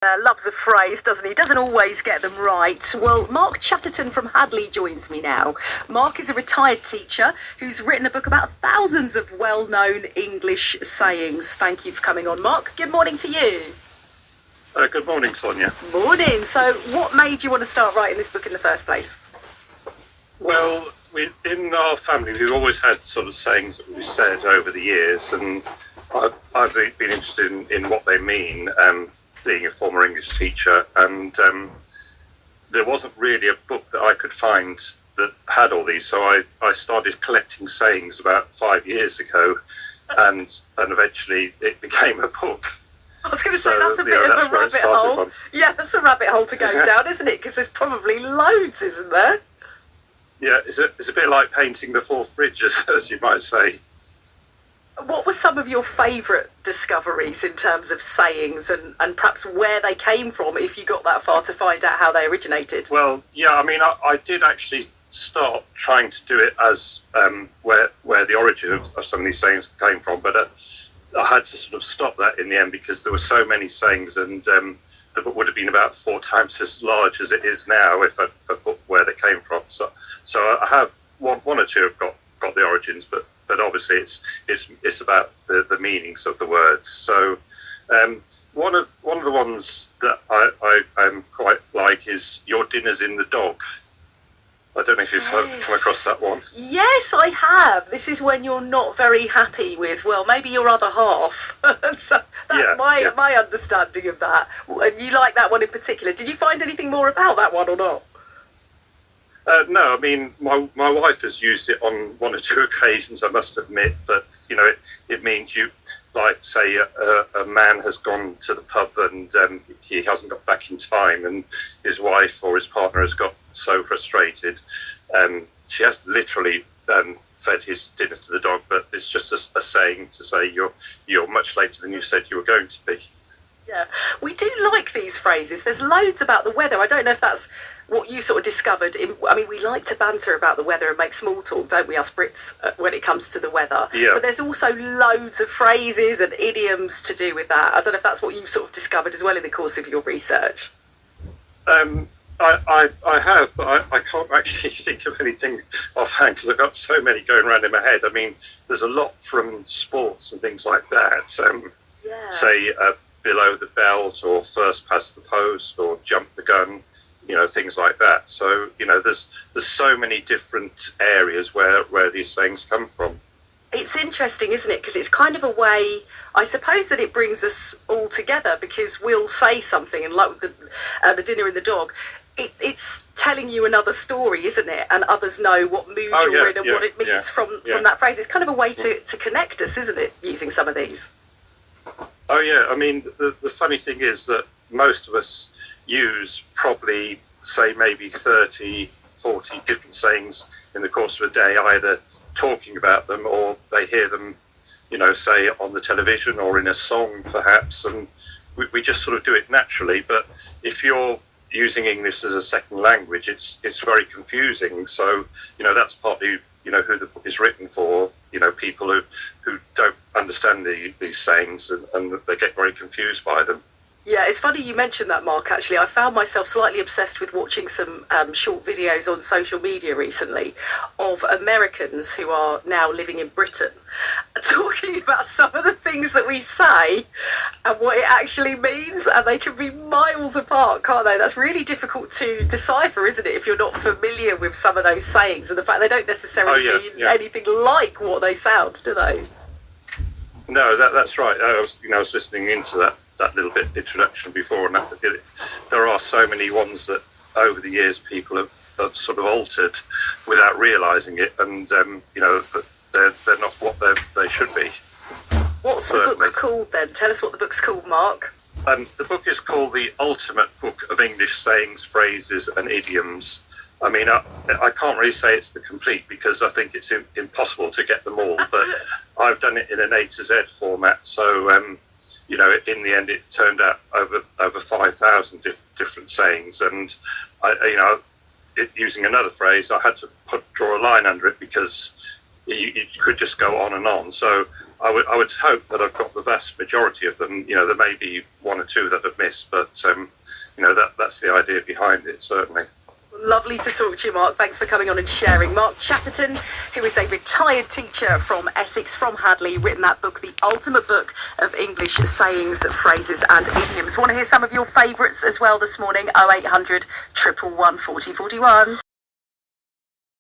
Loves a phrase, doesn't he? Doesn't always get them right. Well, Mark Chatterton from Hadley joins me now. Mark is a retired teacher who's written a book about thousands of well-known English sayings. Thank you for coming on, Mark. Good morning to you. Good morning, Sonia. Morning. So what made you want to start writing this book in the first place? Well, in our family, we've always had sort of sayings that we've said over the years, and I've been interested in what they mean, being a former English teacher, and there wasn't really a book that I could find that had all these, so I started collecting sayings about 5 years ago, and eventually it became a book. I was going to say, that's a bit of a rabbit hole. Yeah, that's a rabbit hole to go down, isn't it? Because there's probably loads, isn't there? Yeah, it's a bit like painting the Forth Bridge, as you might say. What were some of your favourite discoveries in terms of sayings and perhaps where they came from, if you got that far to find out how they originated? Well, yeah, I mean, I did actually start trying to do it as where the origin of some of these sayings came from, but I had to sort of stop that in the end because there were so many sayings, and the book would have been about 4 times as large as it is now if I put where they came from. So I have one or two have got the origins, but obviously it's about the meanings of the words. So one of the ones that I quite like is "Your dinner's in the dog." I don't know if you've come across that one. Yes, I have. This is when you're not very happy with, well, maybe your other half. So that's my understanding of that. And you like that one in particular. Did you find anything more about that one or not? No, I mean, my wife has used it on 1 or 2 occasions, I must admit, but, you know, it means you, like, say, a man has gone to the pub and he hasn't got back in time, and his wife or his partner has got so frustrated. She has literally fed his dinner to the dog, but it's just a saying to say you're much later than you said you were going to be. Yeah, we do like these phrases. There's loads about the weather. I don't know if that's what you sort of discovered. I mean, we like to banter about the weather and make small talk, don't we, us Brits, when it comes to the weather? Yeah. But there's also loads of phrases and idioms to do with that. I don't know if that's what you've sort of discovered as well in the course of your research. I have, but I can't actually think of anything offhand because I've got so many going around in my head. I mean, there's a lot from sports and things like that. Say, below the belt, or first past the post, or jump the gun, you know, things like that. So, you know, there's so many different areas where these sayings come from. It's interesting, isn't it? Because it's kind of a way, I suppose, that it brings us all together, because we'll say something, and like the dinner and the dog, it's telling you another story, isn't it? And others know what mood you're in and what it means from that phrase. It's kind of a way to connect us, isn't it, using some of these? Oh, yeah. I mean, the funny thing is that most of us use probably, say, maybe 30, 40 different sayings in the course of a day, either talking about them or they hear them, you know, say on the television or in a song, perhaps, and we just sort of do it naturally. But if you're using English as a second language, it's very confusing. So, you know, that's partly, you know, who the book is written for, you know, people who don't understand these sayings and they get very confused by them. Yeah, it's funny you mentioned that, Mark, actually. I found myself slightly obsessed with watching some short videos on social media recently of Americans who are now living in Britain talking about some of the things that we say and what it actually means, and they can be miles apart, can't they? That's really difficult to decipher, isn't it, if you're not familiar with some of those sayings and the fact they don't necessarily mean anything like what they sound, do they? No, that's right. I was listening into that little bit introduction before, and there are so many ones that over the years people have sort of altered without realising it, and you know, they're not what they should be. What's the book called then? Tell us what the book's called, Mark. The book is called The Ultimate Book of English Sayings, Phrases and Idioms. I mean, I can't really say it's the complete, because I think it's impossible to get them all, but I've done it in an A to Z format, so you know, in the end, it turned out over 5,000 different sayings, and using another phrase, I had to draw a line under it because you could just go on and on. So I would hope that I've got the vast majority of them. You know, there may be one or two that I've missed, but you know, that's the idea behind it, certainly. Lovely to talk to you, Mark. Thanks for coming on and sharing. Mark Chatterton, who is a retired teacher from Essex, from Hadley, written that book, The Ultimate Book of English Sayings, Phrases and Idioms. Want to hear some of your favourites as well this morning? 0800 111 4041.